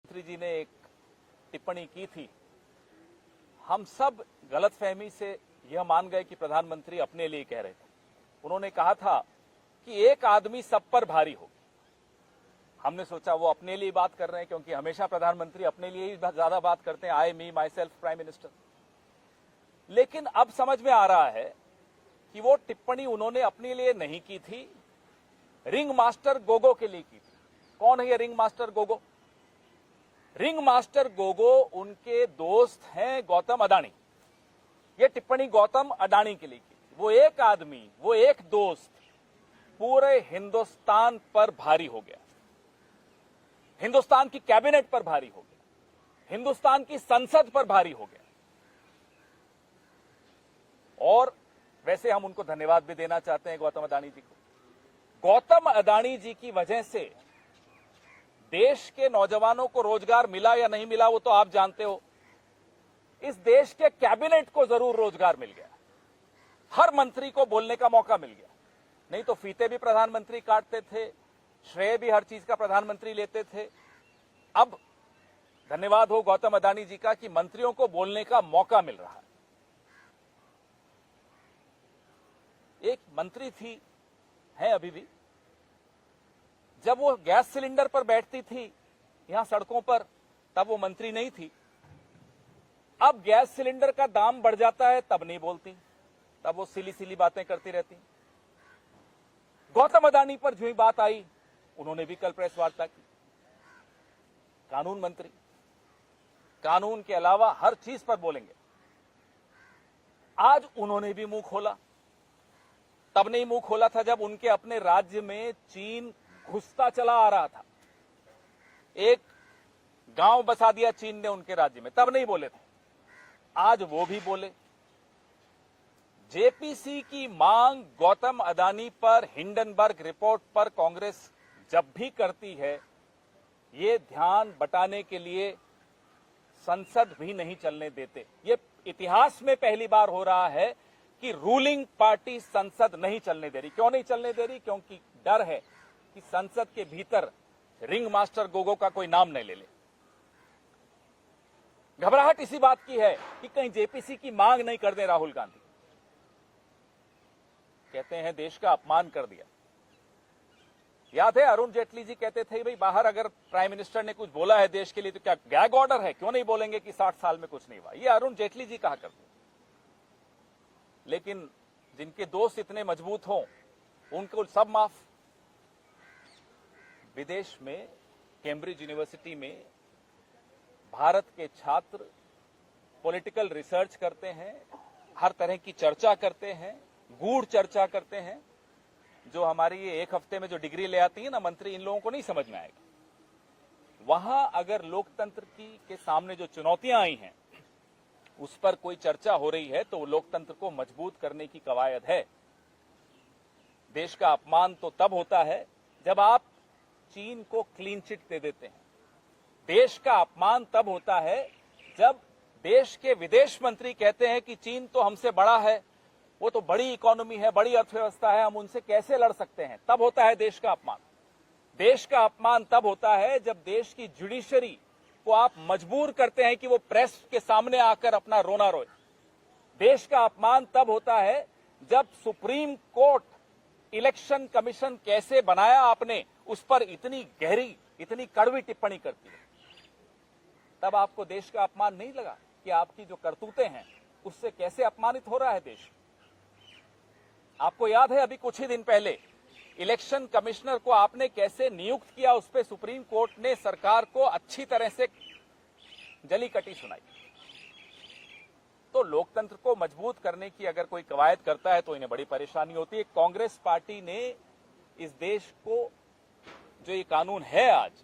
मंत्री जी ने एक टिप्पणी की थी। हम सब गलतफहमी से यह मान गए कि प्रधानमंत्री अपने लिए कह रहे थे। उन्होंने कहा था कि एक आदमी सब पर भारी हो। हमने सोचा वो अपने लिए बात कर रहे हैं, क्योंकि हमेशा प्रधानमंत्री अपने लिए ही ज्यादा बात करते हैं, आई मी माई सेल्फ प्राइम मिनिस्टर। लेकिन अब समझ में आ रहा है कि वो टिप्पणी उन्होंने अपने लिए नहीं की थी, रिंग मास्टर गोगो के लिए की थी। कौन है ये ring master Gogo? Ring master Gogo उनके दोस्त हैं गौतम अडानी। ये टिप्पणी गौतम अडानी के लिए की थी। वो एक आदमी, वो एक दोस्त पूरे हिंदुस्तान पर भारी हो गया, हिंदुस्तान की कैबिनेट पर भारी हो गया, हिंदुस्तान की संसद पर भारी हो गया। और वैसे हम उनको धन्यवाद भी देना चाहते हैं गौतम अडानी जी को। गौतम अडानी जी की वजह से देश के नौजवानों को रोजगार मिला या नहीं मिला वो तो आप जानते हो। इस देश के कैबिनेट को जरूर रोजगार मिल गया, हर मंत्री को बोलने का मौका मिल गया। नहीं तो फीते भी प्रधानमंत्री काटते थे, श्रेय भी हर चीज का प्रधानमंत्री लेते थे। अब धन्यवाद हो गौतम अडानी जी का कि मंत्रियों को बोलने का मौका मिल रहा है। एक मंत्री थी, है अभी भी, जब वो गैस सिलेंडर पर बैठती थी यहां सड़कों पर, तब वो मंत्री नहीं थी। अब गैस सिलेंडर का दाम बढ़ जाता है तब नहीं बोलती, तब वो सिली सिली बातें करती रहती। गौतम अडानी पर जो ही बात आई उन्होंने भी कल प्रेस वार्ता की। कानून मंत्री, कानून के अलावा हर चीज पर बोलेंगे। आज उन्होंने भी मुंह खोला। तब नहीं मुंह खोला था जब उनके अपने राज्य में चीन घुसता चला आ रहा था। एक गांव बसा दिया चीन ने उनके राज्य में, तब नहीं बोले थे। आज वो भी बोले। जेपीसी की मांग गौतम अडानी पर, हिंडनबर्ग रिपोर्ट पर कांग्रेस जब भी करती है, ये ध्यान बटाने के लिए संसद भी नहीं चलने देते। ये इतिहास में पहली बार हो रहा है कि रूलिंग पार्टी संसद नहीं चलने दे रही। क्यों नहीं चलने दे रही? क्योंकि डर है कि संसद के भीतर रिंग मास्टर गोगो का कोई नाम नहीं ले ले। घबराहट इसी बात की है कि कहीं जेपीसी की मांग नहीं कर दे राहुल गांधी। कहते हैं देश का अपमान कर दिया। याद है अरुण जेटली जी कहते थे भाई बाहर अगर प्राइम मिनिस्टर ने कुछ बोला है देश के लिए तो क्या गैग ऑर्डर है, क्यों नहीं बोलेंगे कि 60 साल में कुछ नहीं हुआ। ये अरुण जेटली जी कहा करते। लेकिन जिनके दोस्त इतने मजबूत हों उनको सब माफ। विदेश में कैम्ब्रिज यूनिवर्सिटी में भारत के छात्र पॉलिटिकल रिसर्च करते हैं, हर तरह की चर्चा करते हैं, गूढ़ चर्चा करते हैं। जो हमारी ये एक हफ्ते में जो डिग्री ले आती है ना मंत्री, इन लोगों को नहीं समझ में आएगा। वहां अगर लोकतंत्र के सामने जो चुनौतियां आई हैं उस पर कोई चर्चा हो रही है तो लोकतंत्र को मजबूत करने की कवायद है। देश का अपमान तो तब होता है जब आप चीन को क्लीन चिट दे देते हैं। देश का अपमान तब होता है जब देश के विदेश मंत्री कहते हैं कि चीन तो हमसे बड़ा है, वो तो बड़ी इकोनॉमी है, बड़ी अर्थव्यवस्था है, हम उनसे कैसे लड़ सकते हैं। तब होता है देश का अपमान। देश का अपमान तब होता है जब देश की जुडिशरी को आप मजबूर करते हैं कि वो प्रेस के सामने आकर अपना रोना रोए। देश का अपमान तब होता है जब सुप्रीम कोर्ट इलेक्शन कमीशन कैसे बनाया आपने उस पर इतनी गहरी, इतनी कड़वी टिप्पणी करती है। तब आपको देश का अपमान नहीं लगा कि आपकी जो करतूतें हैं उससे कैसे अपमानित हो रहा है देश। आपको याद है अभी कुछ ही दिन पहले इलेक्शन कमिश्नर को आपने कैसे नियुक्त किया, उस पर सुप्रीम कोर्ट ने सरकार को अच्छी तरह से जली कटी सुनाई। तो लोकतंत्र को मजबूत करने की अगर कोई कवायद करता है तो इन्हें बड़ी परेशानी होती है। कांग्रेस पार्टी ने इस देश को जो ये कानून है आज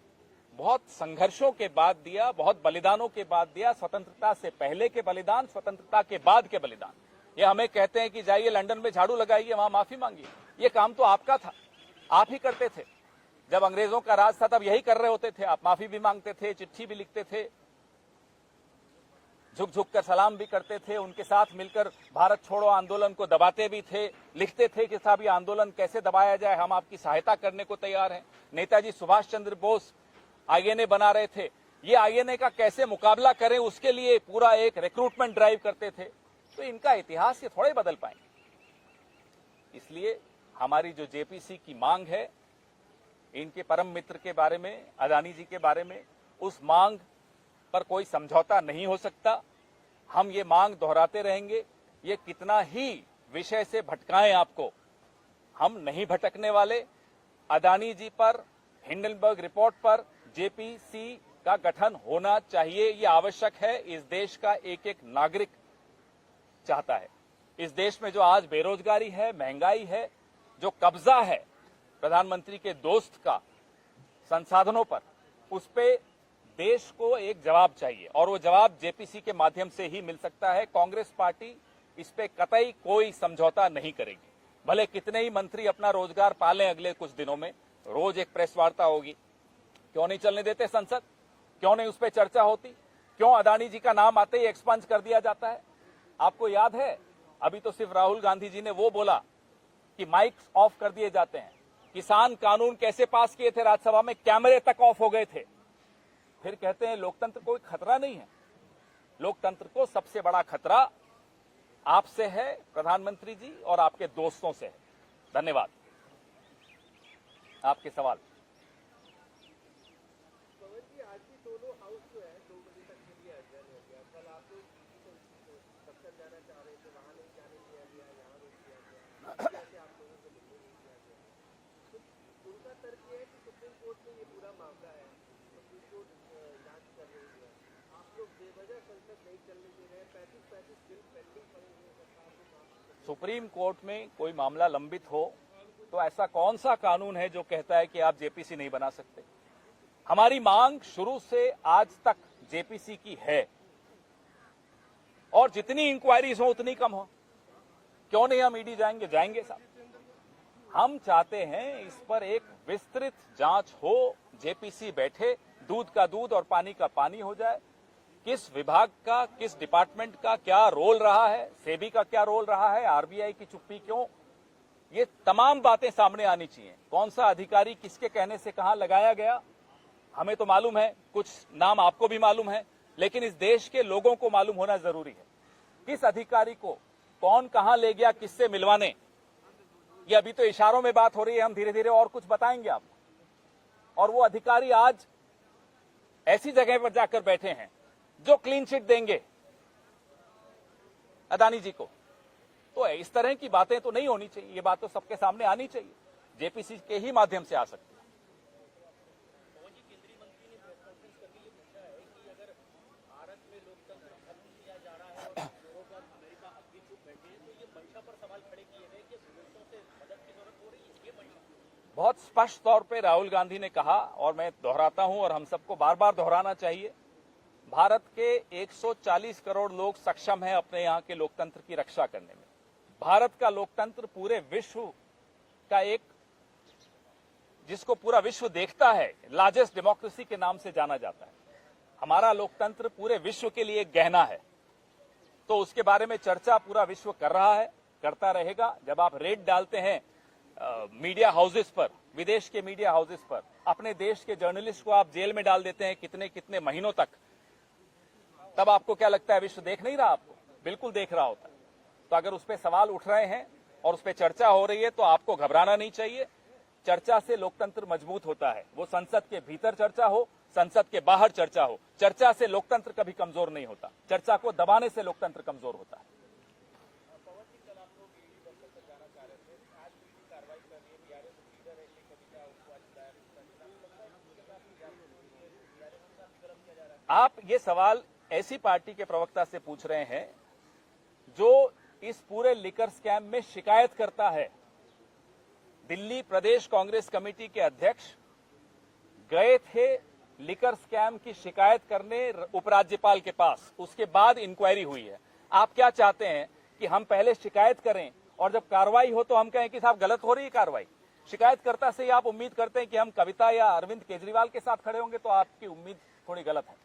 बहुत संघर्षों के बाद दिया, बहुत बलिदानों के बाद दिया। स्वतंत्रता से पहले के बलिदान, स्वतंत्रता के बाद के बलिदान। ये हमें कहते हैं कि जाइए लंदन में झाड़ू लगाइए, वहां माफी मांगिए। ये काम तो आपका था, आप ही करते थे। जब अंग्रेजों का राज था तब यही कर रहे होते थे। आप माफी भी मांगते थे, चिट्ठी भी लिखते थे, झुक झुक कर सलाम भी करते थे, उनके साथ मिलकर भारत छोड़ो आंदोलन को दबाते भी थे, लिखते थे कि साहब ये आंदोलन कैसे दबाया जाए, हम आपकी सहायता करने को तैयार हैं। नेताजी सुभाष चंद्र बोस आईएनए बना रहे थे, ये आईएनए का कैसे मुकाबला करें उसके लिए पूरा एक रिक्रूटमेंट ड्राइव करते थे। तो इनका इतिहास ये थोड़े बदल पाएंगे। इसलिए हमारी जो जेपीसी की मांग है, इनके परम मित्र के बारे में, अदानी जी के बारे में, उस मांग पर कोई समझौता नहीं हो सकता। हम ये मांग दोहराते रहेंगे। ये कितना ही विषय से भटकाएं आपको, हम नहीं भटकने वाले। अदानी जी पर, हिंडनबर्ग रिपोर्ट पर जेपीसी का गठन होना चाहिए, ये आवश्यक है। इस देश का एक एक नागरिक चाहता है। इस देश में जो आज बेरोजगारी है, महंगाई है, जो कब्जा है प्रधानमंत्री के दोस्त का संसाधनों पर, उस पे देश को एक जवाब चाहिए और वो जवाब जेपीसी के माध्यम से ही मिल सकता है। कांग्रेस पार्टी इस पे कतई कोई समझौता नहीं करेगी। भले कितने ही मंत्री अपना रोजगार पालें अगले कुछ दिनों में, रोज एक प्रेस वार्ता होगी। क्यों नहीं चलने देते संसद? क्यों नहीं उस पर चर्चा होती? क्यों अदानी जी का नाम आते ही एक्सपंज कर दिया जाता है? आपको याद है, अभी तो सिर्फ राहुल गांधी जी ने वो बोला कि माइक्स ऑफ कर दिए जाते हैं। किसान कानून कैसे पास किए थे राज्यसभा में, कैमरे तक ऑफ हो गए थे। फिर कहते हैं लोकतंत्र कोई खतरा नहीं है। लोकतंत्र को सबसे बड़ा खतरा आपसे है प्रधानमंत्री जी और आपके दोस्तों से है। धन्यवाद। आपके सवाल। आज भी दोनों हाउस जो है 2 बजे तक के लिए adjourn हो गया। कल आप लोग दफ्तर जाना चाह रहे थे, वहां नहीं जाने दिया गया, यहाँ रोक दिया गया, कैसे आप लोगों को मिलने नहीं दिया गया। तो उनका तर्क ये है कि सुप्रीम कोर्ट में ये पूरा मामला है, सुप्रीम कोर्ट जांच कर रही है, आप लोग बेवजह संसद नहीं चलने दे रहे हैं, 35 बिल पेंडिंग पड़े हुए सरकार को काम। सुप्रीम कोर्ट में कोई मामला लंबित हो तो ऐसा कौन सा कानून है जो कहता है कि आप जेपीसी नहीं बना सकते? हमारी मांग शुरू से आज तक जेपीसी की है और जितनी इंक्वायरीज हो उतनी कम हो। क्यों नहीं हम ईडी जाएंगे? जाएंगे साहब। हम चाहते हैं इस पर एक विस्तृत जांच हो, जेपीसी बैठे, दूध का दूध और पानी का पानी हो जाए। किस विभाग का, किस डिपार्टमेंट का क्या रोल रहा है, सेबी का क्या रोल रहा है, आरबीआई की चुप्पी क्यों, ये तमाम बातें सामने आनी चाहिए। कौन सा अधिकारी किसके कहने से कहां लगाया गया, हमें तो मालूम है, कुछ नाम आपको भी मालूम है, लेकिन इस देश के लोगों को मालूम होना जरूरी है। किस अधिकारी को कौन कहां ले गया, किससे मिलवाने, ये अभी तो इशारों में बात हो रही है। हम धीरे धीरे और कुछ बताएंगे आपको। और वो अधिकारी आज ऐसी जगह पर जाकर बैठे हैं जो क्लीन चिट देंगे अदानी जी को। तो इस तरह की बातें तो नहीं होनी चाहिए। ये बात तो सबके सामने आनी चाहिए, जेपीसी के ही माध्यम से आ सकती है। बहुत स्पष्ट तौर पे राहुल गांधी ने कहा और मैं दोहराता हूं और हम सबको बार बार दोहराना चाहिए, भारत के 140 करोड़ लोग सक्षम हैं अपने यहां के लोकतंत्र की रक्षा करने में। भारत का लोकतंत्र पूरे विश्व का एक, जिसको पूरा विश्व देखता है, लार्जेस्ट डेमोक्रेसी के नाम से जाना जाता है। हमारा लोकतंत्र पूरे विश्व के लिए गहना है। तो उसके बारे में चर्चा पूरा विश्व कर रहा है, करता रहेगा। जब आप रेड डालते हैं मीडिया हाउसेस पर, विदेश के मीडिया हाउसेस पर, अपने देश के जर्नलिस्ट को आप जेल में डाल देते हैं कितने कितने महीनों तक, तब आपको क्या लगता है विश्व देख नहीं रहा? आपको बिल्कुल देख रहा होता है। तो अगर उस पर सवाल उठ रहे हैं और उस पर चर्चा हो रही है तो आपको घबराना नहीं चाहिए। चर्चा से लोकतंत्र मजबूत होता है। वो संसद के भीतर चर्चा हो, संसद के बाहर चर्चा हो, चर्चा से लोकतंत्र कभी कमजोर नहीं होता। चर्चा को दबाने से लोकतंत्र कमजोर होता है। आप ये सवाल ऐसी पार्टी के प्रवक्ता से पूछ रहे हैं जो इस पूरे लिकर स्कैम में शिकायत करता है। दिल्ली प्रदेश कांग्रेस कमेटी के अध्यक्ष गए थे लिकर स्कैम की शिकायत करने उपराज्यपाल के पास, उसके बाद इंक्वायरी हुई है। आप क्या चाहते हैं कि हम पहले शिकायत करें और जब कार्रवाई हो तो हम कहें कि साहब गलत हो रही है कार्रवाई? शिकायतकर्ता से ही आप उम्मीद करते हैं कि हम कविता या अरविंद केजरीवाल के साथ खड़े होंगे, तो आपकी उम्मीद थोड़ी गलत है।